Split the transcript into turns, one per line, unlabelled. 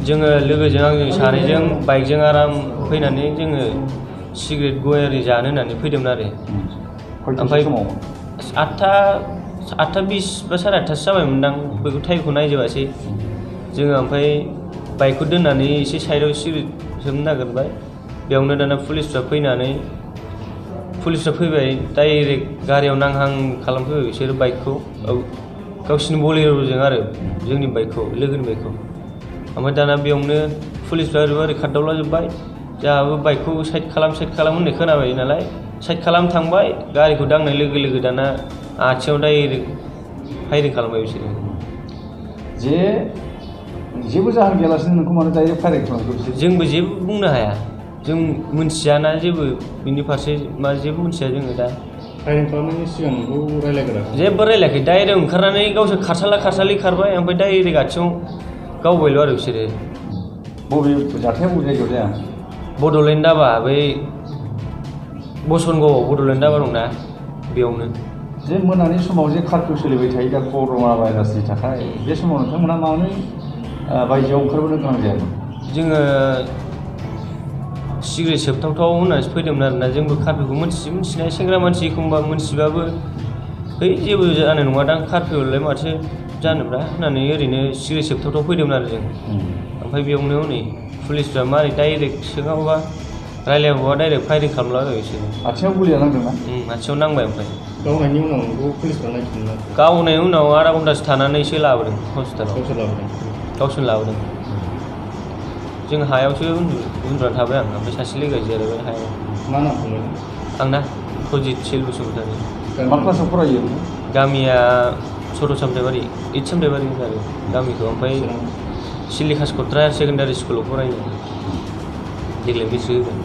जोङो लोगोजों आंजों सानैजों बाइकजों आराम फैनानै जोङो सिगारेट गयारि जानो होननानै फैदोंमोन आरो
ओमफ्राय
आठथा बिस बा साराय आठथासो जाबायमोनदां बेखौ टाइमखौ नायजोबासै जोङो ओमफ्राय बाइकखौ दोननानै एसे साइडआव सिगारेट सोबनो नागिरबाय बेयावनो दाना पुलिसफ्रा फैबाय डाइरेक्ट गारियाव नांहां खालामफैबाय बिसोरो बाइकखौ गावसिनि बलेर'जों आरो जोंनि बाइकखौ लोगोनि बाइकखौ ओमफ्राय दाना बेयावनो पुलिसफ्रा ओरै खारदावलाजोब्बाय जोंहाबो बाइकखौ साइड खालाम होननाय खोनाबाय नालाय साइड खालाम थांबाय गारिखौ दांनाय लोगो लोगो दाना आथिङाव डाइरेक्ट फायरिं खालामबाय बिसोरो
जेबो जाहोन गैयालासिनो नोंखौ मानो डाइरेक्ट फायरिं खालामखो बिसोर
जोंबो जेबो बुंनो हाया जों मिन्थियाना जेबो बिनि फारसे जेबो मिन्थिया जोङो दा
फायरिं खालामनायनि सिगां नोंखौ रायलायग्राखै
जेबो रायलायाखै डाइरेक्ट ओंखारनानै गावसोर खारसारला खारबाय ओमफ्राय डाइरेक्ट आथिङाव गावबायल' आरो बिसोरो
बबे जाथाया बबे जायगायाव जाया
बड'लेण्ड दाबा बै बसनगावआव बड'लेण्ड दाबा दंना बेयावनो
जे मोनानि समाव जे कार्फिउ सोलिबाय थायो दा कर'ना भाइरासनि थाखाय बे समाव नोंथांमोना मानो बायजोआव ओंखारबोनो गोनां जायामोन
जोङो सिगारेट सोबथावथाव होननानैसो फैदोंमोन आरोना जोंबो कार्फिउखौ मिन्थिनाय सेंग्रा मानसि एखमबा मिन्थिबाबो जेबो जानाय नङादां कार्फिउलाय माथो जानोब्रा होननानै ओरैनो सिगारेट सोबथावथाव फैदोंमोन आरो जों ओमफ्राय बेयावनो हनै पुलिसफ्रा मारै डाइरेक्ट सोङाबा रायलायाबा डाइरेक्ट फायरिं खालामलाबाय बिसोरो
आथिङाव गुलिया नांदोंना
आथिङाव नांबाय ओमफ्राय
गावनायनि उनाव नोंखौ पुलिसफ्रा नायफिनला
गावनायनि उनाव आधा घन्टासो थानानैसो लाबोदों हस्पिटालाव गावसोर लाबोदों जों हायावसो उन्दुना थाबाय आं ओमफ्राय सासे लोगोआ जिरायबाय हायाव
मा नाम बुंदों
आंना प्रजित सिल बसुमतारी
मा क्लासाव फरायो
गामिया सथ' सामथाइबारि 8 सामथाइबारि आरो गामिखौ ओमफ्राय सिलिकास कट्रा हायार सेकेन्डारि स्कुलाव फरायो देग्लाय बेसे होगोन